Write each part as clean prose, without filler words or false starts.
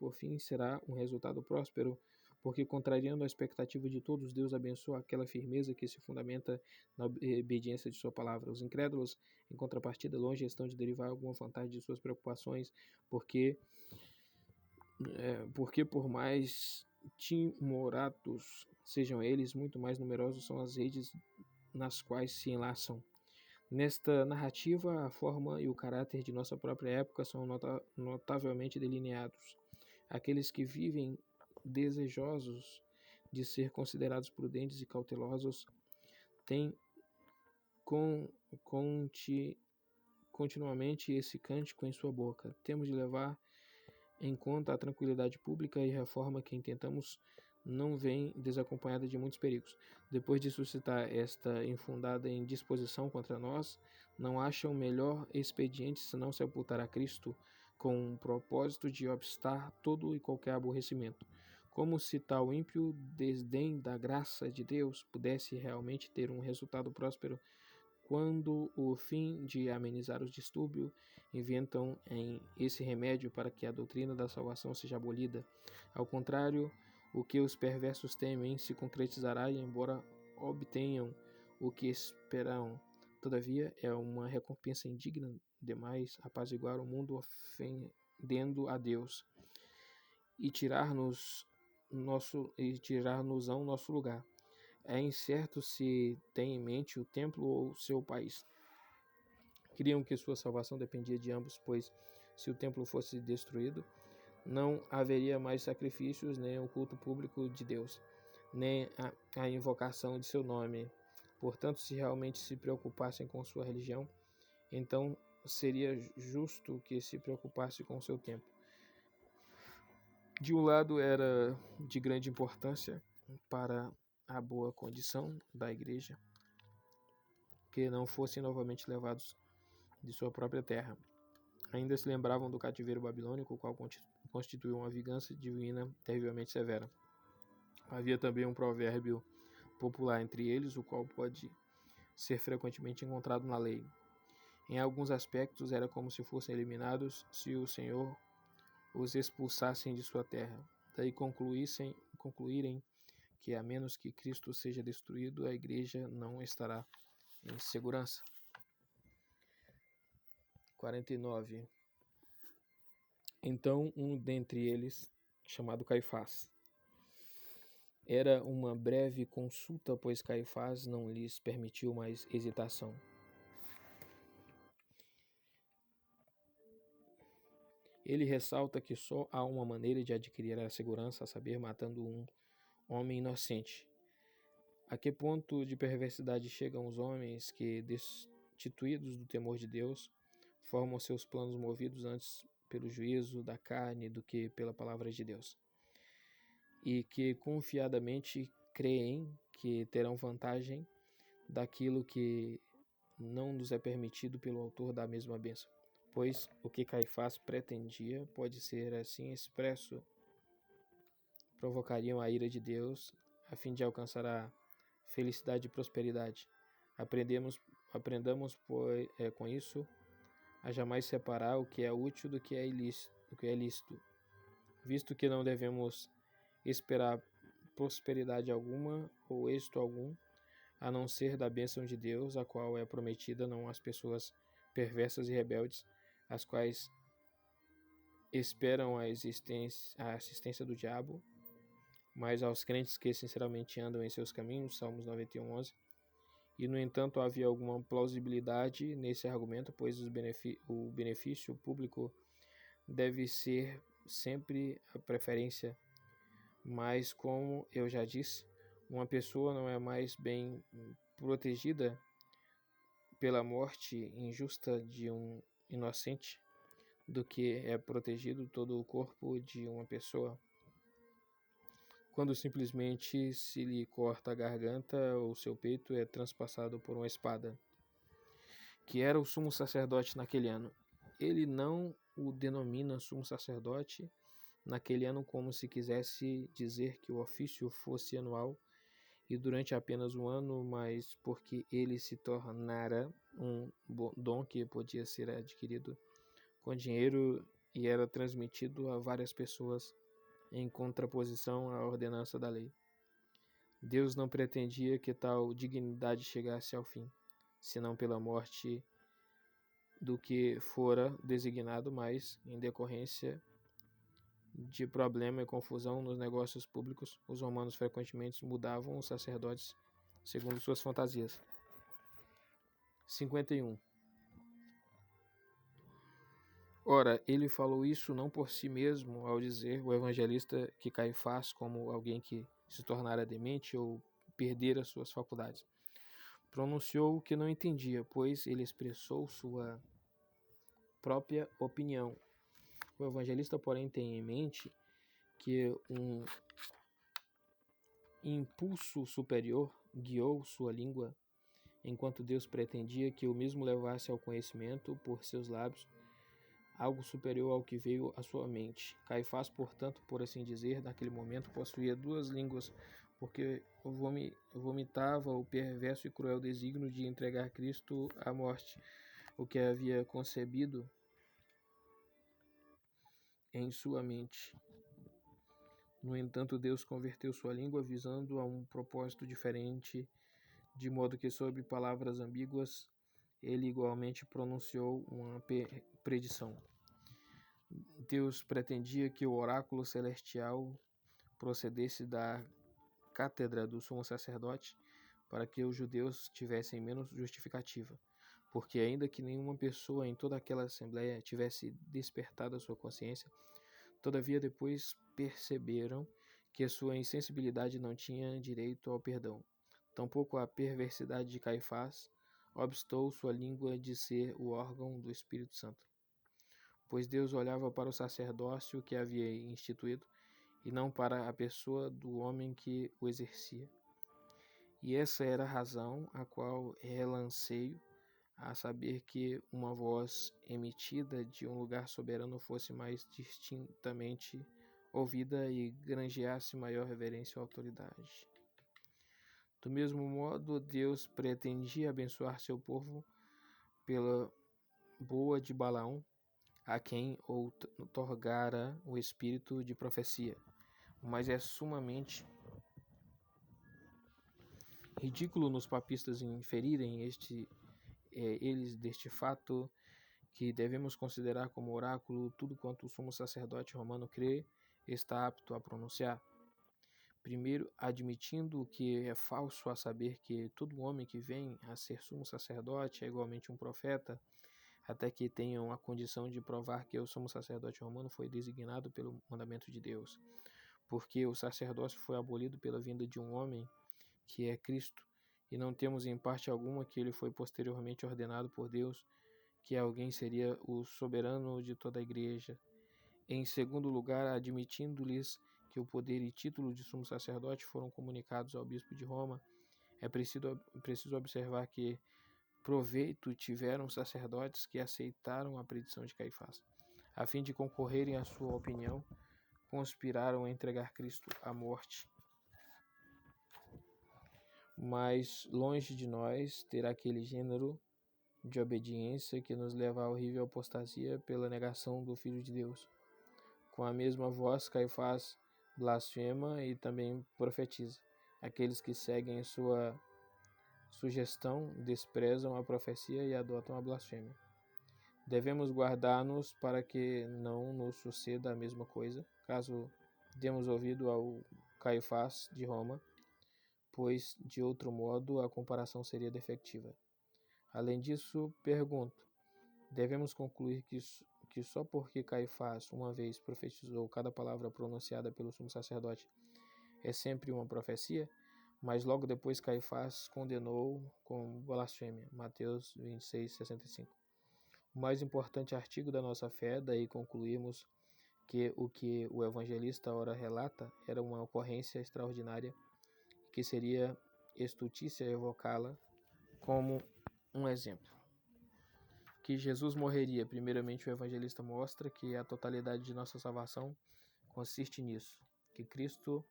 por fim será um resultado próspero, porque, contrariando a expectativa de todos, Deus abençoa aquela firmeza que se fundamenta na obediência de sua palavra. Os incrédulos, em contrapartida, longe estão de derivar alguma vantagem de suas preocupações, porque por mais timoratos sejam eles, muito mais numerosos são as redes nas quais se enlaçam. Nesta narrativa, a forma e o caráter de nossa própria época são notavelmente delineados. Aqueles que vivem desejosos de ser considerados prudentes e cautelosos têm continuamente esse cântico em sua boca. Temos de levar em conta a tranquilidade pública e reforma que intentamos não vem desacompanhada de muitos perigos. Depois de suscitar esta infundada indisposição contra nós, não acham melhor expediente senão sepultar a Cristo com o propósito de obstar todo e qualquer aborrecimento. Como se tal ímpio desdém da graça de Deus pudesse realmente ter um resultado próspero, quando, o fim de amenizar os distúrbios, inventam em esse remédio para que a doutrina da salvação seja abolida. Ao contrário, o que os perversos temem se concretizará, e embora obtenham o que esperam, todavia é uma recompensa indigna demais apaziguar o mundo ofendendo a Deus e tirar-nos-ão nosso lugar. É incerto se tem em mente o templo ou seu país. Criam que sua salvação dependia de ambos, pois se o templo fosse destruído, não haveria mais sacrifícios, nem o culto público de Deus, nem a invocação de seu nome. Portanto, se realmente se preocupassem com sua religião, então seria justo que se preocupasse com seu templo. De um lado, era de grande importância para a boa condição da igreja que não fossem novamente levados de sua própria terra. Ainda se lembravam do cativeiro babilônico, o qual constituiu uma vingança divina terrivelmente severa. Havia também um provérbio popular entre eles, o qual pode ser frequentemente encontrado na lei. Em alguns aspectos, era como se fossem eliminados se o Senhor os expulsassem de sua terra. Daí concluírem que, a menos que Cristo seja destruído, a igreja não estará em segurança. 49. Então, um dentre eles, chamado Caifás, era uma breve consulta, pois Caifás não lhes permitiu mais hesitação. Ele ressalta que só há uma maneira de adquirir a segurança, a saber, matando um homem inocente. A que ponto de perversidade chegam os homens que, destituídos do temor de Deus, formam seus planos movidos antes pelo juízo da carne do que pela palavra de Deus, e que confiadamente creem que terão vantagem daquilo que não nos é permitido pelo autor da mesma bênção. Pois o que Caifás pretendia pode ser assim expresso, provocariam a ira de Deus a fim de alcançar a felicidade e prosperidade. Aprendamos com isso a jamais separar o que é útil do que é ilícito, visto que não devemos esperar prosperidade alguma ou êxito algum, a não ser da bênção de Deus, a qual é prometida não às pessoas perversas e rebeldes, as quais esperam a assistência do diabo, mas aos crentes que sinceramente andam em seus caminhos, Salmos 91:11. E, no entanto, havia alguma plausibilidade nesse argumento, pois o benefício público deve ser sempre a preferência. Mas, como eu já disse, uma pessoa não é mais bem protegida pela morte injusta de um inocente do que é protegido todo o corpo de uma pessoa quando simplesmente se lhe corta a garganta ou seu peito é transpassado por uma espada. Que era o sumo sacerdote naquele ano. Ele não o denomina sumo sacerdote naquele ano como se quisesse dizer que o ofício fosse anual e durante apenas um ano, mas porque ele se tornara um dom que podia ser adquirido com dinheiro e era transmitido a várias pessoas em contraposição à ordenança da lei. Deus não pretendia que tal dignidade chegasse ao fim, senão pela morte do que fora designado, mas, em decorrência de problema e confusão nos negócios públicos, os romanos frequentemente mudavam os sacerdotes segundo suas fantasias. 51. Ora, ele falou isso não por si mesmo, ao dizer o evangelista que Caifás como alguém que se tornara demente ou perdera suas faculdades. Pronunciou o que não entendia, pois ele expressou sua própria opinião. O evangelista, porém, tem em mente que um impulso superior guiou sua língua, enquanto Deus pretendia que o mesmo levasse ao conhecimento por seus lábios algo superior ao que veio à sua mente. Caifás, portanto, por assim dizer, naquele momento possuía duas línguas, porque vomitava o perverso e cruel desígnio de entregar Cristo à morte, o que havia concebido em sua mente. No entanto, Deus converteu sua língua visando a um propósito diferente, de modo que, sob palavras ambíguas, ele igualmente pronunciou uma predição. Deus pretendia que o oráculo celestial procedesse da cátedra do sumo sacerdote, para que os judeus tivessem menos justificativa, porque ainda que nenhuma pessoa em toda aquela assembleia tivesse despertado a sua consciência, todavia depois perceberam que a sua insensibilidade não tinha direito ao perdão. Tampouco a perversidade de Caifás obstou sua língua de ser o órgão do Espírito Santo, pois Deus olhava para o sacerdócio que havia instituído e não para a pessoa do homem que o exercia. E essa era a razão a qual relanceio a saber que uma voz emitida de um lugar soberano fosse mais distintamente ouvida e granjeasse maior reverência ou autoridade. Do mesmo modo, Deus pretendia abençoar seu povo pela boa de Balaão, a quem outorgara o espírito de profecia. Mas é sumamente ridículo nos papistas inferirem eles deste fato que devemos considerar como oráculo tudo quanto o sumo sacerdote romano crê está apto a pronunciar. Primeiro, admitindo o que é falso, a saber que todo homem que vem a ser sumo sacerdote é igualmente um profeta, até que tenham a condição de provar que o sumo sacerdote romano foi designado pelo mandamento de Deus, porque o sacerdócio foi abolido pela vinda de um homem, que é Cristo, e não temos em parte alguma que ele foi posteriormente ordenado por Deus, que alguém seria o soberano de toda a igreja. Em segundo lugar, admitindo-lhes que o poder e título de sumo sacerdote foram comunicados ao bispo de Roma, é preciso observar que proveito tiveram sacerdotes que aceitaram a predição de Caifás. A fim de concorrerem à sua opinião, conspiraram a entregar Cristo à morte. Mas longe de nós ter aquele gênero de obediência que nos leva à horrível apostasia pela negação do Filho de Deus. Com a mesma voz, Caifás blasfema e também profetiza. Aqueles que seguem sua sugestão desprezam a profecia e adotam a blasfêmia. Devemos guardar-nos para que não nos suceda a mesma coisa, caso demos ouvido ao Caifás de Roma, pois, de outro modo, a comparação seria defectiva. Além disso, pergunto, devemos concluir que só porque Caifás uma vez profetizou cada palavra pronunciada pelo sumo sacerdote é sempre uma profecia, mas logo depois Caifás condenou com blasfêmia. Mateus 26:65. O mais importante artigo da nossa fé, daí concluímos que o evangelista ora relata era uma ocorrência extraordinária, que seria estultícia evocá-la como um exemplo. Que Jesus morreria, primeiramente o evangelista mostra que a totalidade de nossa salvação consiste nisso, que Cristo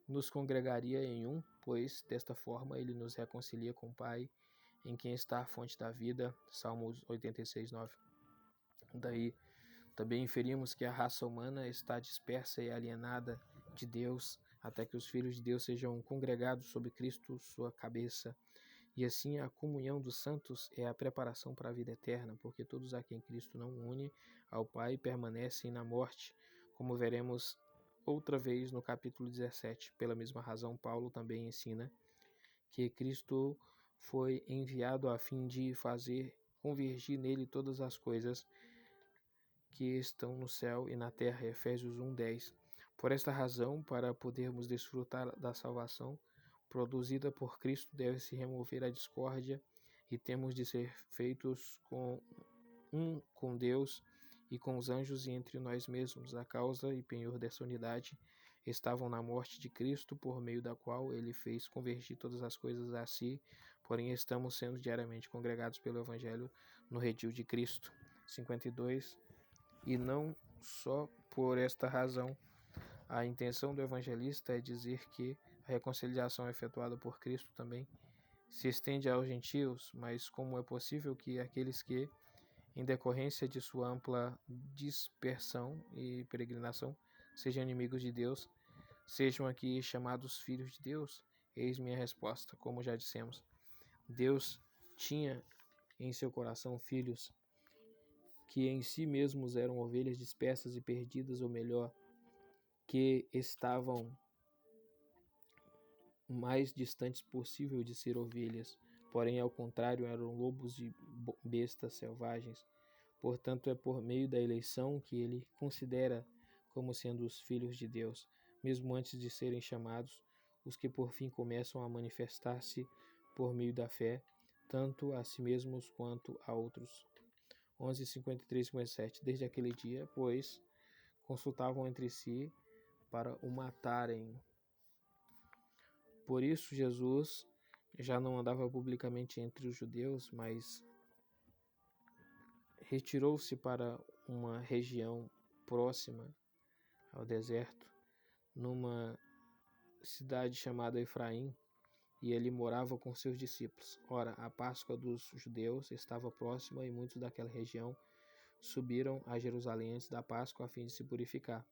nos congregaria em um, pois desta forma ele nos reconcilia com o Pai, em quem está a fonte da vida, Salmos 86:9. Daí Também inferimos que a raça humana está dispersa e alienada de Deus, até que os filhos de Deus sejam congregados sob Cristo, sua cabeça. E assim a comunhão dos santos é a preparação para a vida eterna, porque todos a quem Cristo não une ao Pai permanecem na morte, como veremos outra vez no capítulo 17. Pela mesma razão, Paulo também ensina que Cristo foi enviado a fim de fazer convergir nele todas as coisas que estão no céu e na terra. Efésios 1:10. Por esta razão, para podermos desfrutar da salvação produzida por Cristo, deve-se remover a discórdia e temos de ser feitos com Deus e com os anjos e entre nós mesmos. A causa e penhor dessa unidade estavam na morte de Cristo, por meio da qual ele fez convergir todas as coisas a si, porém estamos sendo diariamente congregados pelo Evangelho no redil de Cristo. 52. E não só por esta razão, a intenção do evangelista é dizer que a reconciliação efetuada por Cristo também se estende aos gentios, mas como é possível que aqueles que, em decorrência de sua ampla dispersão e peregrinação, sejam inimigos de Deus, sejam aqui chamados filhos de Deus? Eis minha resposta. Como já dissemos, Deus tinha em seu coração filhos que em si mesmos eram ovelhas dispersas e perdidas, ou melhor, que estavam mais distantes possível de ser ovelhas, porém ao contrário eram lobos e bestas selvagens. Portanto, é por meio da eleição que ele considera como sendo os filhos de Deus, mesmo antes de serem chamados, os que por fim começam a manifestar-se por meio da fé, tanto a si mesmos quanto a outros. 11:53-57. Desde aquele dia, pois, consultavam entre si para o matarem. Por isso Jesus já não andava publicamente entre os judeus, mas retirou-se para uma região próxima ao deserto, numa cidade chamada Efraim, e ali morava com seus discípulos. Ora, a Páscoa dos judeus estava próxima e muitos daquela região subiram a Jerusalém antes da Páscoa a fim de se purificar.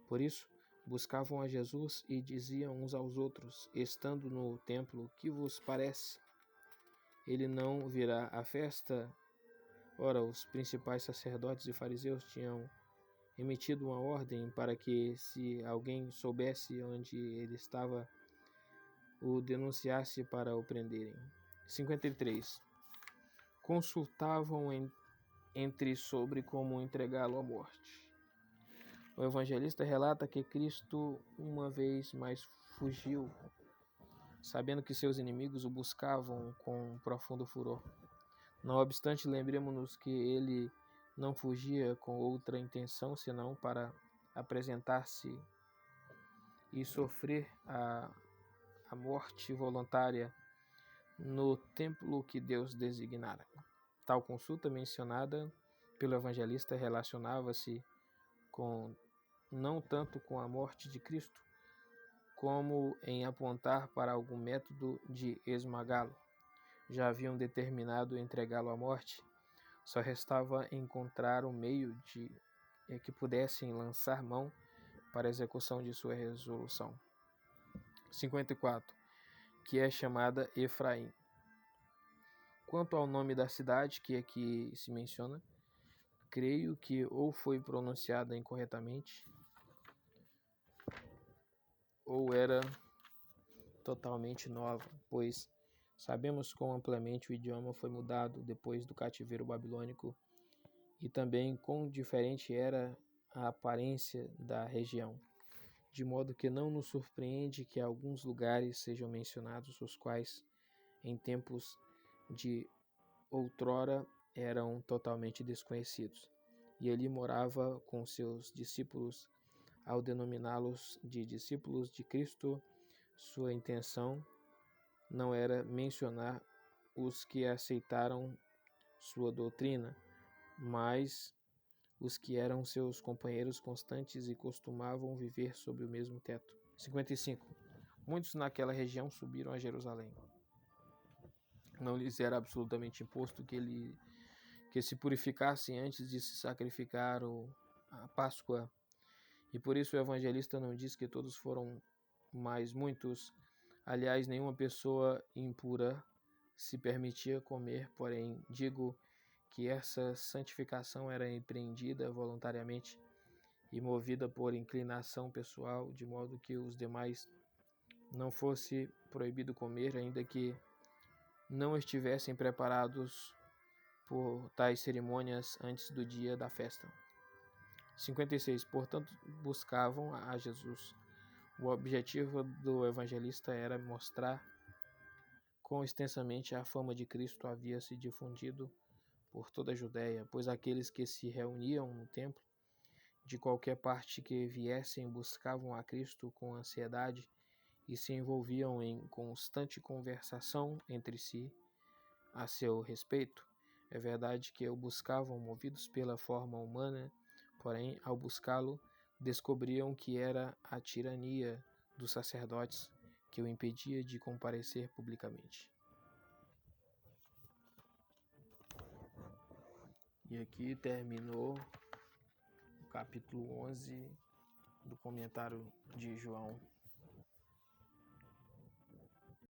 Por isso, buscavam a Jesus e diziam uns aos outros, estando no templo: que vos parece? Ele não virá à festa? Ora, os principais sacerdotes e fariseus tinham emitido uma ordem para que, se alguém soubesse onde ele estava, o denunciasse para o prenderem. 53. Consultavam entre sobre como entregá-lo à morte. O evangelista relata que Cristo uma vez mais fugiu, sabendo que seus inimigos o buscavam com profundo furor. Não obstante, lembremos-nos que ele não fugia com outra intenção senão para apresentar-se e sofrer a morte voluntária no templo que Deus designara. Tal consulta mencionada pelo evangelista relacionava-se não tanto com a morte de Cristo, como em apontar para algum método de esmagá-lo. Já haviam determinado entregá-lo à morte, só restava encontrar um meio de que pudessem lançar mão para a execução de sua resolução. 54. Que é chamada Efraim. Quanto ao nome da cidade que aqui se menciona, creio que ou foi pronunciada incorretamente, ou era totalmente nova, pois sabemos quão amplamente o idioma foi mudado depois do cativeiro babilônico e também quão diferente era a aparência da região, de modo que não nos surpreende que alguns lugares sejam mencionados, os quais, em tempos de outrora, eram totalmente desconhecidos. E ali morava com seus discípulos. Ao denominá-los de discípulos de Cristo, sua intenção não era mencionar os que aceitaram sua doutrina, mas os que eram seus companheiros constantes e costumavam viver sob o mesmo teto. 55. Muitos naquela região subiram a Jerusalém. Não lhes era absolutamente imposto que que se purificassem antes de se sacrificar a Páscoa. E por isso o evangelista não diz que todos foram, mas muitos. Aliás, nenhuma pessoa impura se permitia comer, porém, digo que essa santificação era empreendida voluntariamente e movida por inclinação pessoal, de modo que os demais não fosse proibido comer, ainda que não estivessem preparados por tais cerimônias antes do dia da festa. 56. Portanto, buscavam a Jesus. O objetivo do evangelista era mostrar quão extensamente a fama de Cristo havia se difundido por toda a Judéia, pois aqueles que se reuniam no templo, de qualquer parte que viessem, buscavam a Cristo com ansiedade e se envolviam em constante conversação entre si a seu respeito. É verdade que o buscavam movidos pela forma humana, porém, ao buscá-lo, descobriam que era a tirania dos sacerdotes que o impedia de comparecer publicamente. E aqui terminou o capítulo 11 do comentário de João.